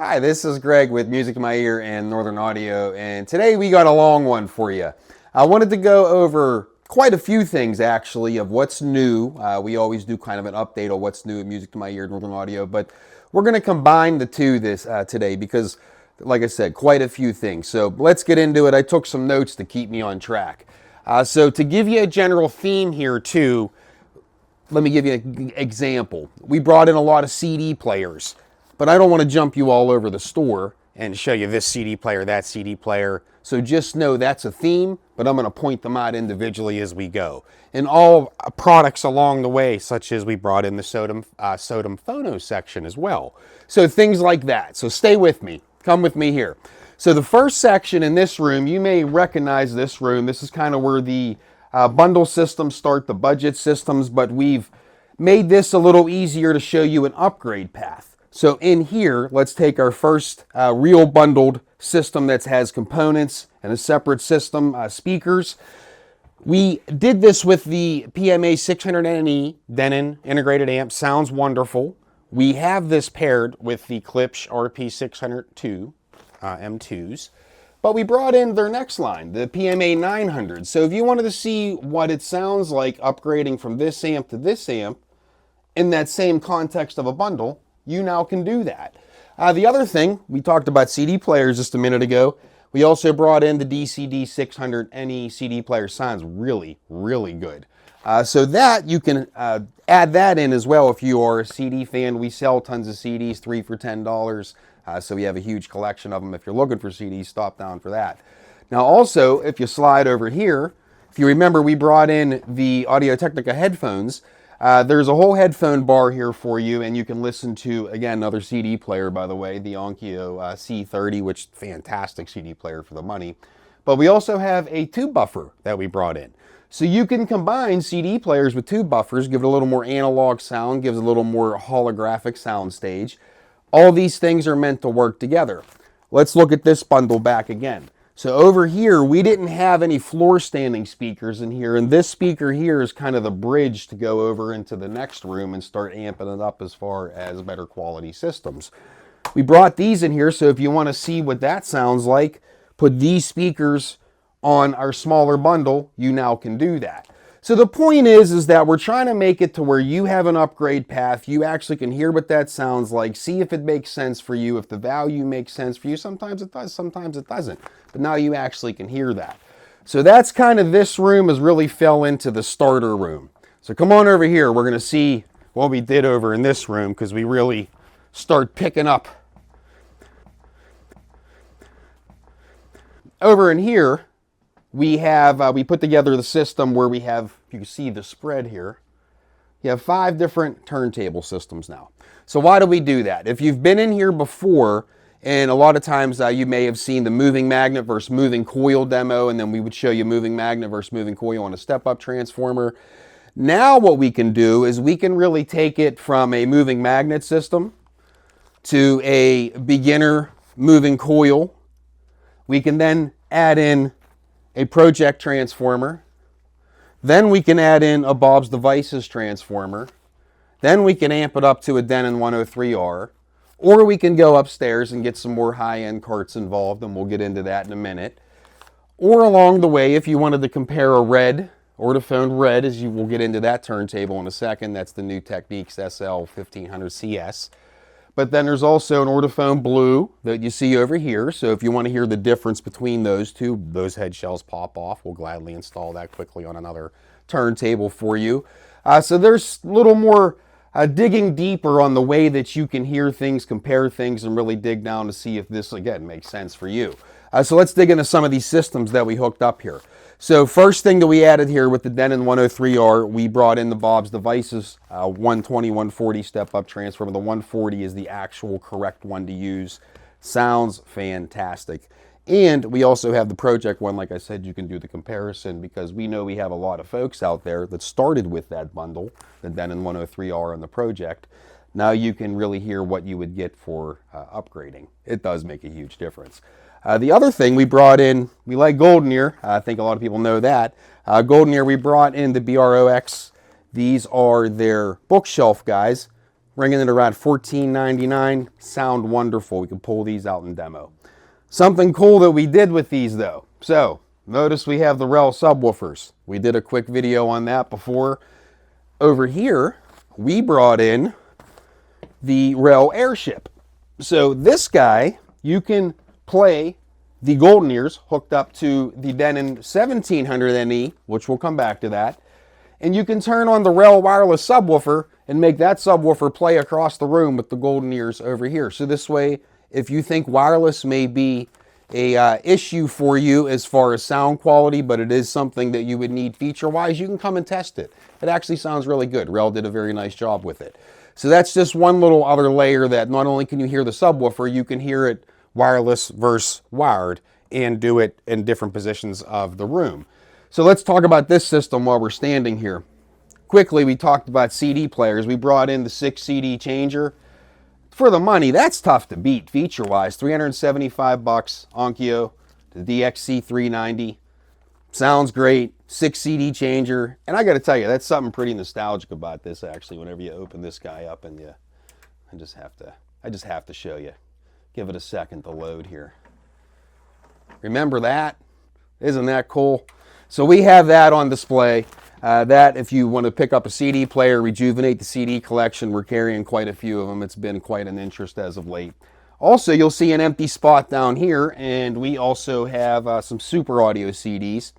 Hi, this is Greg with Music in My Ear and Northern Audio, and today we got a long one for you. I wanted to go over quite a few things actually of what's new. We always do kind of an update on what's new at Music in My Ear and Northern Audio, but we're going to combine the two today because, like I said, quite a few things. So let's get into it. I took some notes to keep me on track. So to give you a general theme here too, let me give you an example. We brought in a lot of CD players, but I don't want to jump you all over the store and show you this CD player, that CD player. So just know that's a theme, but I'm going to point them out individually as we go. And all products along the way, such as we brought in the Sodom phono section as well. So things like that. So stay with me. Come with me here. So the first section in this room, you may recognize this room. This is kind of where the bundle systems start, the budget systems, but we've made this a little easier to show you an upgrade path. So in here, let's take our first real bundled system that has components and a separate system, speakers. We did this with the PMA 600NE Denon integrated amp. Sounds wonderful. We have this paired with the Klipsch RP602 M2s. But we brought in their next line, the PMA 900. So if you wanted to see what it sounds like upgrading from this amp to this amp in that same context of a bundle, you now can do that. The other thing, we talked about CD players just a minute ago. We also brought in the DCD 600NE CD player. Sounds really, really good. So that you can add that in as well if you are a CD fan. We sell tons of CDs, 3 for $10. So we have a huge collection of them. If you're looking for CDs, stop down for that. Now also, if you slide over here, if you remember, we brought in the Audio-Technica headphones. There's a whole headphone bar here for you, and you can listen to, again, another CD player, by the way, the Onkyo C30, which fantastic CD player for the money. But we also have a tube buffer that we brought in. So you can combine CD players with tube buffers, give it a little more analog sound, gives a little more holographic sound stage. All these things are meant to work together. Let's look at this bundle back again. So over here, we didn't have any floor standing speakers in here, and this speaker here is kind of the bridge to go over into the next room and start amping it up as far as better quality systems. We brought these in here, so if you want to see what that sounds like, put these speakers on our smaller bundle, you now can do that. So the point is that we're trying to make it to where you have an upgrade path. You actually can hear what that sounds like, see if it makes sense for you, if the value makes sense for you. Sometimes it does, sometimes it doesn't. But now you actually can hear that. So that's kind of, this room has really fell into the starter room. So come on over here. We're going to see what we did over in this room because we really start picking up. Over in here, we have, we put together the system where we have, you can see the spread here. You have 5 different turntable systems now. So why do we do that? If you've been in here before, and a lot of times you may have seen the moving magnet versus moving coil demo, and then we would show you moving magnet versus moving coil on a step-up transformer. Now what we can do is we can really take it from a moving magnet system to a beginner moving coil. We can then add in a project transformer, then we can add in a Bob's Devices transformer, then we can amp it up to a Denon 103R, or we can go upstairs and get some more high-end carts involved, and we'll get into that in a minute. Or along the way, if you wanted to compare a red, Audiphone red, as you will get into that turntable in a second, that's the new Technics SL 1500 CS. But then there's also an Audiphone blue that you see over here. So if you want to hear the difference between those two, those head shells pop off. We'll gladly install that quickly on another turntable for you. So there's a little more digging deeper on the way that you can hear things, compare things, and really dig down to see if this, again, makes sense for you. So let's dig into some of these systems that we hooked up here. So first thing that we added here with the Denon 103R, we brought in the Bob's Devices 120, 140 step-up transformer. The 140 is the actual correct one to use. Sounds fantastic. And we also have the project one. Like I said, you can do the comparison because we know we have a lot of folks out there that started with that bundle, the Denon 103R and the project. Now you can really hear what you would get for upgrading. It does make a huge difference. The other thing we brought in, we like Golden Ear. I think a lot of people know that. Golden Ear, we brought in the BROX. These are their bookshelf guys. ringing at around $14.99. Sound wonderful. We can pull these out and demo. Something cool that we did with these though. So notice we have the REL subwoofers. We did a quick video on that before. Over here, we brought in the REL Airship. So this guy, you can play the golden ears hooked up to the Denon 1700 NE, which we'll come back to that. And you can turn on the REL wireless subwoofer and make that subwoofer play across the room with the golden ears over here. So this way, if you think wireless may be a issue for you as far as sound quality, but it is something that you would need feature-wise, you can come and test it. It actually sounds really good. REL did a very nice job with it. So that's just one little other layer that not only can you hear the subwoofer, you can hear it wireless versus wired and do it in different positions of the room. So let's talk about this system while we're standing here. Quickly, we talked about CD players. We brought in the 6 CD changer. For the money, that's tough to beat feature-wise. $375 Onkyo, the DXC 390. Sounds great. 6 CD changer. And I got to tell you, that's something pretty nostalgic about this actually. Whenever you open this guy up and I just have to show you. Give it a second to load here. Remember that? Isn't that cool? So we have that on display. That if you want to pick up a CD player, rejuvenate the CD collection, we're carrying quite a few of them. It's been quite an interest as of late. Also, you'll see an empty spot down here, and we also have some Super Audio CDs.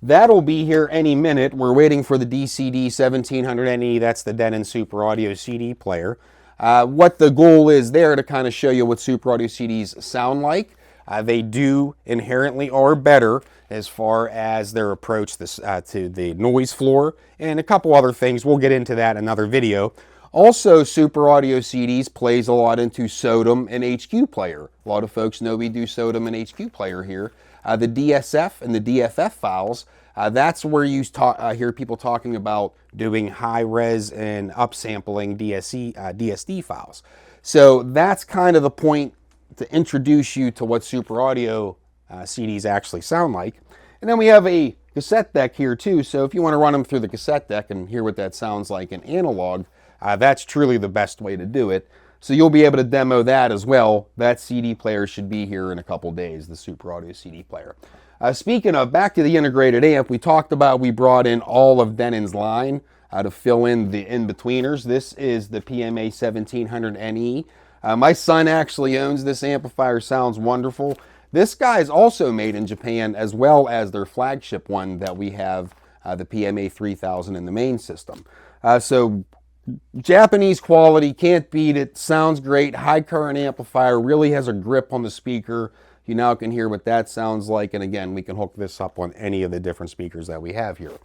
That'll be here any minute. We're waiting for the DCD 1700 NE. That's the Denon Super Audio CD player. What the goal is there to kind of show you what Super Audio CDs sound like. They do inherently are better as far as their approach to the noise floor and a couple other things. We'll get into that in another video. Also, Super Audio CDs plays a lot into SODIM and HQ player. A lot of folks know we do SODIM and HQ player here. The DSF and the DFF files, that's where you hear people talking about doing high-res and upsampling DSD files. So that's kind of the point to introduce you to what Super Audio CDs actually sound like. And then we have a cassette deck here too, so if you want to run them through the cassette deck and hear what that sounds like in analog, that's truly the best way to do it. So you'll be able to demo that as well. That CD player should be here in a couple days, the Super Audio CD player. Speaking of, back to the integrated amp, we talked about we brought in all of Denon's line to fill in the in-betweeners. This is the PMA 1700 NE. My son actually owns this amplifier, sounds wonderful. This guy is also made in Japan, as well as their flagship one that we have, the PMA 3000 in the main system. So Japanese quality, can't beat it, sounds great, high current amplifier, really has a grip on the speaker. You now can hear what that sounds like, and again, we can hook this up on any of the different speakers that we have here.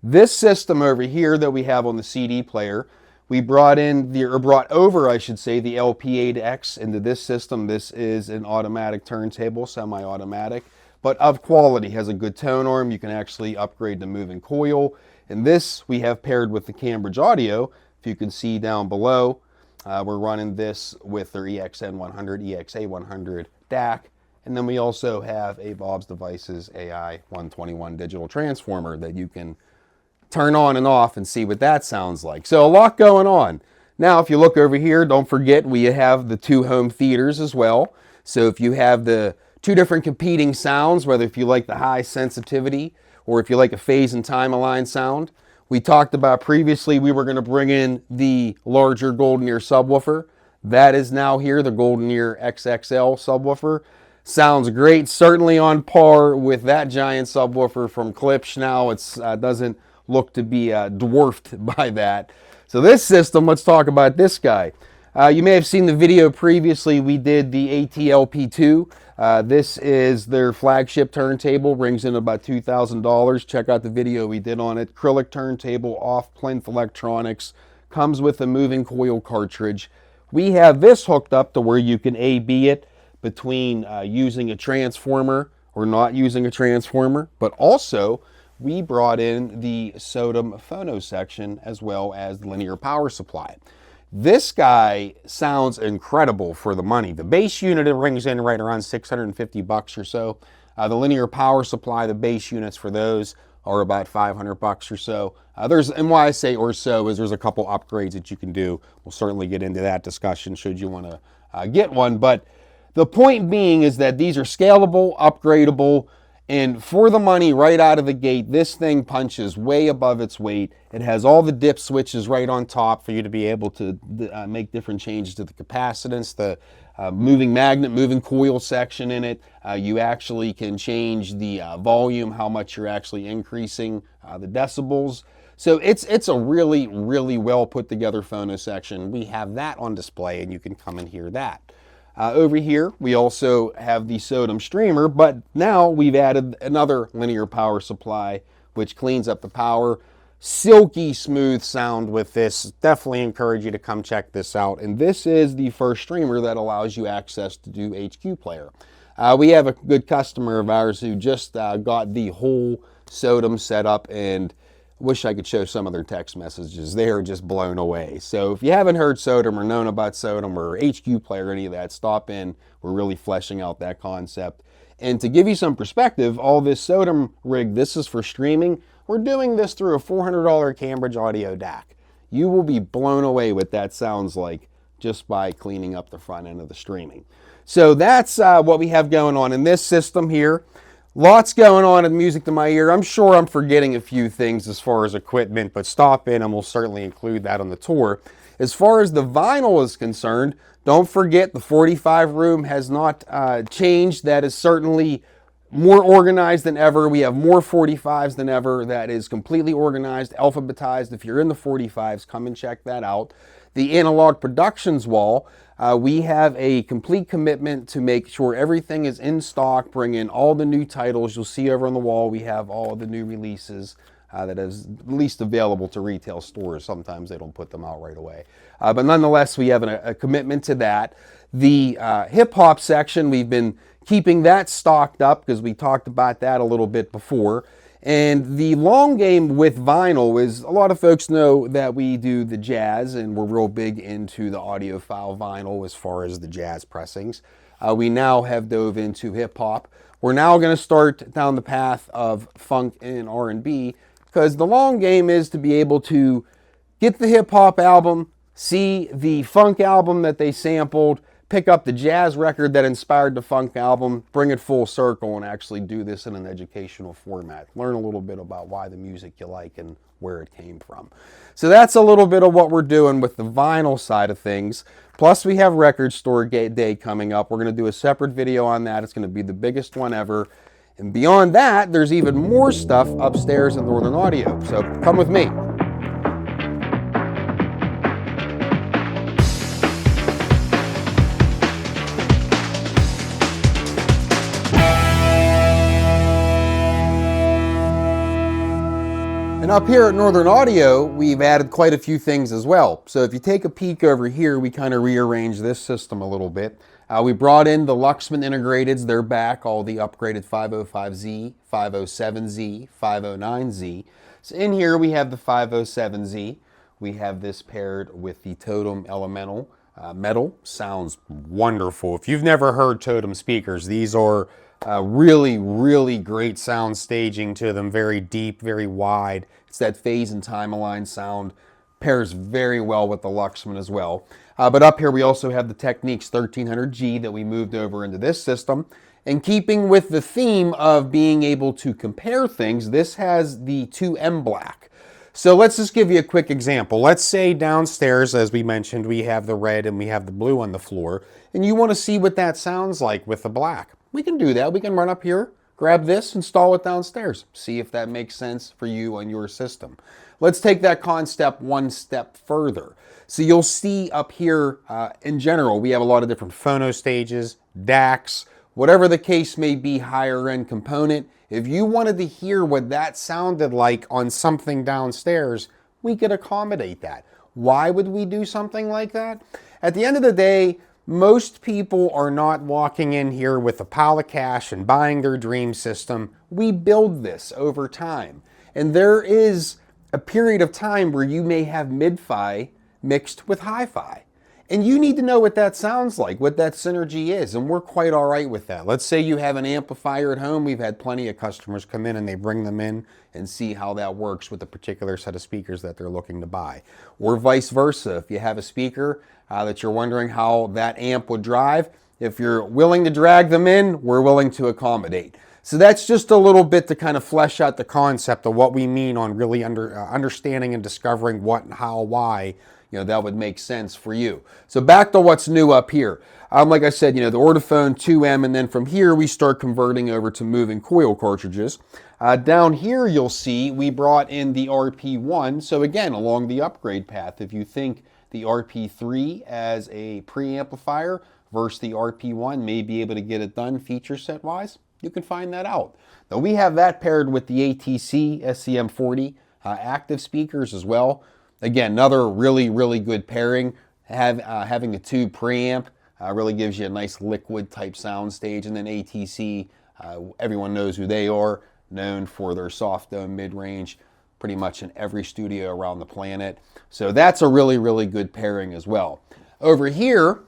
This system over here that we have on the CD player, we brought over, I should say, the LP8X into this system. This is an automatic turntable, semi-automatic, but of quality, has a good tone arm. You can actually upgrade the moving coil. And this we have paired with the Cambridge Audio. If you can see down below, we're running this with their EXN100, EXA100 DAC. And then we also have a Bob's Devices AI121 digital transformer that you can turn on and off and see what that sounds like. So a lot going on. Now, if you look over here, don't forget we have the 2 home theaters as well. So if you have the 2 different competing sounds, whether if you like the high sensitivity or if you like a phase and time aligned sound, we talked about previously we were going to bring in the larger Golden Ear subwoofer. That is now here, the Golden Ear XXL subwoofer. Sounds great, certainly on par with that giant subwoofer from Klipsch. Now it doesn't look to be dwarfed by that. So this system, let's talk about this guy. You may have seen the video previously. We did the ATLP2. This is their flagship turntable, brings in about $2,000. Check out the video we did on it. Acrylic turntable, off plinth electronics, comes with a moving coil cartridge. We have this hooked up to where you can A/B it between using a transformer or not using a transformer, but also we brought in the SODIM phono section as well as the linear power supply. This guy sounds incredible for the money. The base unit, it rings in right around $650 or so. The linear power supply, the base units for those are about 500 bucks or so. And why I say or so is there's a couple upgrades that you can do. We'll certainly get into that discussion should you want to get one. But the point being is that these are scalable, upgradable, and for the money right out of the gate, this thing punches way above its weight. It has all the dip switches right on top for you to be able to make different changes to the capacitance, the moving magnet, moving coil section in it. You actually can change the volume, how much you're actually increasing the decibels. So it's a really, really well put together phono section. We have that on display and you can come and hear that. Over here, we also have the SODIMM streamer, but now we've added another linear power supply, which cleans up the power. Silky smooth sound with this. Definitely encourage you to come check this out. And this is the first streamer that allows you access to do HQ player. We have a good customer of ours who just got the whole SODIMM set up, and wish I could show some of their text messages. They are just blown away. So if you haven't heard SODIMM or known about SODIMM or HQ player or any of that, stop in. We're really fleshing out that concept. And to give you some perspective, all this SODIMM rig, this is for streaming. We're doing this through a $400 Cambridge Audio DAC. You will be blown away what that sounds like just by cleaning up the front end of the streaming. So that's what we have going on in this system here. Lots going on in Music to My Ear. I'm sure I'm forgetting a few things as far as equipment, but stop in and we'll certainly include that on the tour. As far as the vinyl is concerned, don't forget the 45 room has not changed. That is certainly more organized than ever. We have more 45s than ever. That is completely organized, alphabetized. If you're in the 45s, come and check that out. The Analog Productions wall, we have a complete commitment to make sure everything is in stock, bring in all the new titles. You'll see over on the wall, we have all of the new releases that is at least available to retail stores. Sometimes they don't put them out right away. But nonetheless, we have a commitment to that. The hip-hop section, we've been keeping that stocked up because we talked about that a little bit before. And the long game with vinyl is, a lot of folks know that we do the jazz, and we're real big into the audiophile vinyl as far as the jazz pressings. We now have dove into hip-hop. We're now going to start down the path of funk and R&B, because the long game is to be able to get the hip-hop album, see the funk album that they sampled, pick up the jazz record that inspired the funk album, bring it full circle, and actually do this in an educational format. Learn a little bit about why the music you like and where it came from. So that's a little bit of what we're doing with the vinyl side of things. Plus we have Record Store Day coming up. We're going to do a separate video on that. It's going to be the biggest one ever. And beyond that, there's even more stuff upstairs in Northern Audio. So come with me. And up here at Northern Audio, we've added quite a few things as well. So if you take a peek over here, we kind of rearranged this system a little bit. We brought in the Luxman Integrateds. They're back, all the upgraded 505Z, 507Z, 509Z. So in here we have the 507Z. We have this paired with the Totem Elemental metal. Sounds wonderful. If you've never heard Totem speakers, these are really, really great sound staging to them. Very deep, very wide. It's that phase and time-aligned sound. Pairs very well with the Luxman as well. But up here we also have the Technics 1300G that we moved over into this system. And keeping with the theme of being able to compare things, this has the 2M black. So let's just give you a quick example. Let's say downstairs, as we mentioned, we have the red and we have the blue on the floor, and you want to see what that sounds like with the black. We can do that. We can run up here, grab this, install it downstairs. See if that makes sense for you on your system. Let's take that concept one step further. So you'll see up here, in general, we have a lot of different phono stages, DACs, whatever the case may be, higher end component. If you wanted to hear what that sounded like on something downstairs, we could accommodate that. Why would we do something like that? At the end of the day, most people are not walking in here with a pile of cash and buying their dream system. We build this over time. And there is a period of time where you may have mid-fi mixed with hi-fi. And you need to know what that sounds like, what that synergy is, and we're quite all right with that. Let's say you have an amplifier at home. We've had plenty of customers come in and they bring them in and see how that works with a particular set of speakers that they're looking to buy. Or vice versa, if you have a speaker that you're wondering how that amp would drive, if you're willing to drag them in, we're willing to accommodate. So that's just a little bit to kind of flesh out the concept of what we mean on really understanding and discovering what, how, why, that would make sense for you. So back to what's new up here. Like I said, the Audiphone 2M, and then from here we start converting over to moving coil cartridges. Down here you'll see we brought in the RP1. So again, along the upgrade path, if you think the RP3 as a preamplifier versus the RP1 may be able to get it done feature set wise, you can find that out. Now we have that paired with the ATC SCM40 active speakers as well. Again, another really, really good pairing. Having a tube preamp really gives you a nice liquid type sound stage. And then ATC, everyone knows who they are, known for their soft dome mid-range, pretty much in every studio around the planet. So that's a really, really good pairing as well. Over here,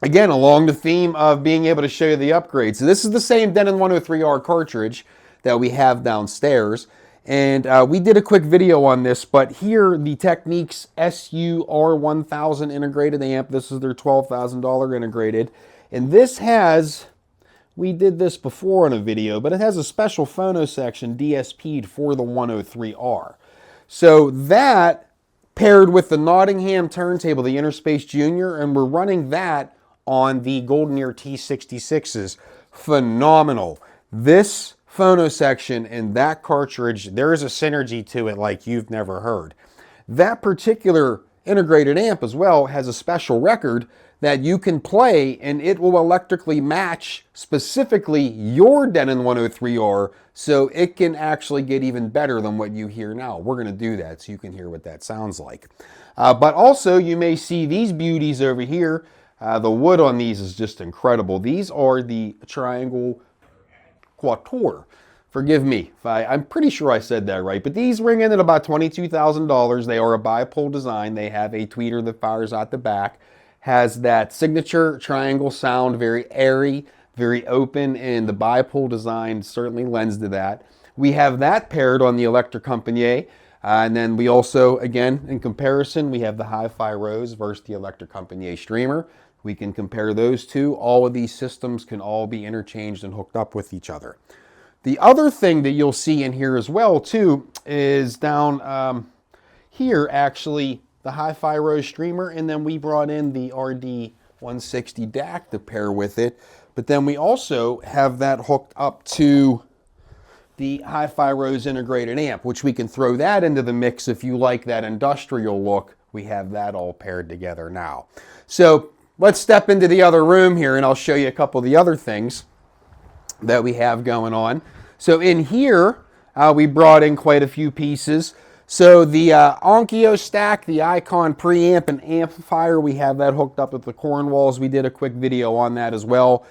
again, along the theme of being able to show you the upgrades. So this is the same Denon 103R cartridge that we have downstairs. And we did a quick video on this, but here the Technics SUR1000 integrated amp. This is their $12,000 integrated. And this has, we did this before in a video, but it has a special phono section DSP'd for the 103R. So that paired with the Nottingham turntable, the Interspace Junior, and we're running that on the Golden Ear T66s. Phenomenal. This phono section and that cartridge, there is a synergy to it like you've never heard. That particular integrated amp as well has a special record that you can play and it will electrically match specifically your Denon 103R, so it can actually get even better than what you hear now. We're going to do that so you can hear what that sounds like. But also you may see these beauties over here. The wood on these is just incredible. These are the Triangle Quator. Forgive me, I'm pretty sure I said that right, but these ring in at about $22,000. They are a bipole design. They have a tweeter that fires out the back, has that signature triangle sound, very airy, very open, and the bipole design certainly lends to that. We have that paired on the Electric Compagnie, and then we also, again, in comparison, we have the Hi-Fi Rose versus the Electric Compagnie Streamer. We can compare those two. All of these systems can all be interchanged and hooked up with each other. The other thing that you'll see in here as well too is down here actually the Hi-Fi Rose Streamer, and then we brought in the RD160 DAC to pair with it. But then we also have that hooked up to the Hi-Fi Rose integrated amp, which we can throw that into the mix if you like that industrial look. We have that all paired together now. So let's step into the other room here and I'll show you a couple of the other things that we have going on. So in here, we brought in quite a few pieces. So the Onkyo stack, the Icon preamp and amplifier, we have that hooked up with the Cornwalls. We did a quick video on that as well.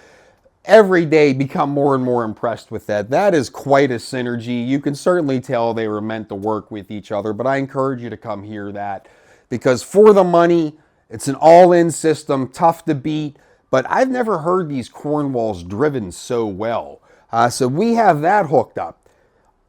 Every day become more and more impressed with that. That is quite a synergy. You can certainly tell they were meant to work with each other, but I encourage you to come hear that because for the money, it's an all-in system, tough to beat, but I've never heard these Cornwalls driven so well. So we have that hooked up.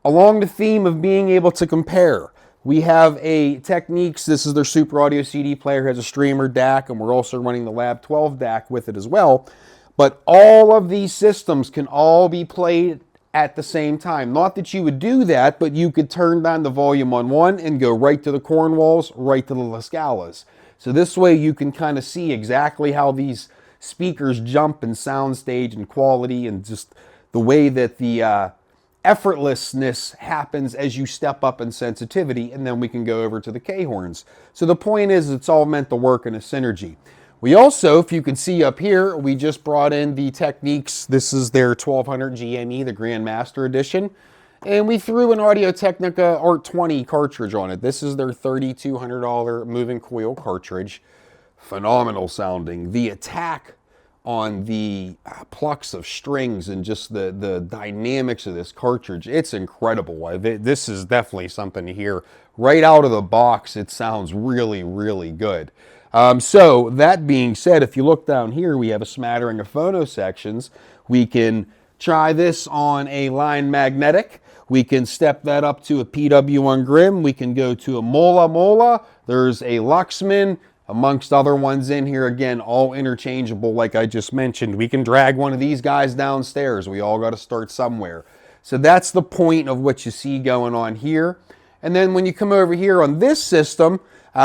Along the theme of being able to compare, we have a Technics, this is their Super Audio CD player, has a streamer DAC, and we're also running the Lab 12 DAC with it as well. But all of these systems can all be played at the same time. Not that you would do that, but you could turn down the volume on one and go right to the Cornwalls, right to the La Scalas. So this way you can kind of see exactly how these speakers jump in sound stage and quality and just the way that the effortlessness happens as you step up in sensitivity, and then we can go over to the K-horns. So the point is it's all meant to work in a synergy. We also, if you can see up here, we just brought in the Technics. This is their 1200 GME, the Grandmaster Edition. And we threw an Audio-Technica Art 20 cartridge on it. This is their $3,200 moving coil cartridge. Phenomenal sounding. The attack on the plucks of strings and just the dynamics of this cartridge, it's incredible. This is definitely something to hear. Right out of the box, it sounds really, really good. So that being said, if you look down here, we have a smattering of phono sections. We can try this on a line magnetic. We can step that up to a PW1 Grim. We can go to a Mola Mola. There's a Luxman, amongst other ones in here. Again, all interchangeable like I just mentioned. We can drag one of these guys downstairs. We all got to start somewhere. So that's the point of what you see going on here. And then when you come over here on this system,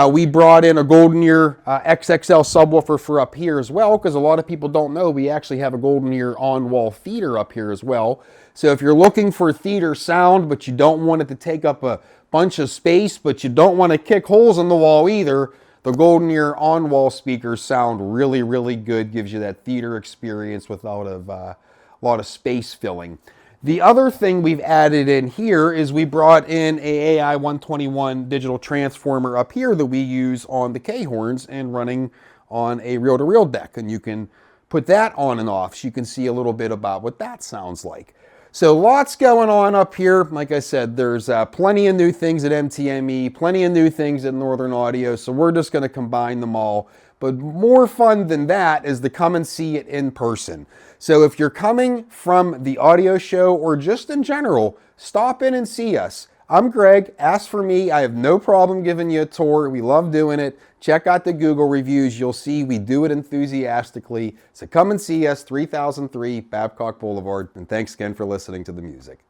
we brought in a Golden Ear XXL subwoofer for up here as well, because a lot of people don't know we actually have a Golden Ear on-wall theater up here as well. So if you're looking for theater sound, but you don't want it to take up a bunch of space, but you don't want to kick holes in the wall either, the Golden Ear on-wall speakers sound really, really good. Gives you that theater experience without a lot of space filling. The other thing we've added in here is we brought in a AI-121 digital transformer up here that we use on the K-horns and running on a reel-to-reel deck. And you can put that on and off so you can see a little bit about what that sounds like. So lots going on up here. Like I said, there's plenty of new things at MTME, plenty of new things at Northern Audio. So we're just going to combine them all. But more fun than that is to come and see it in person. So if you're coming from the audio show or just in general, stop in and see us. I'm Greg. Ask for me. I have no problem giving you a tour. We love doing it. Check out the Google reviews. You'll see we do it enthusiastically. So come and see us, 3003 Babcock Boulevard. And thanks again for listening to the music.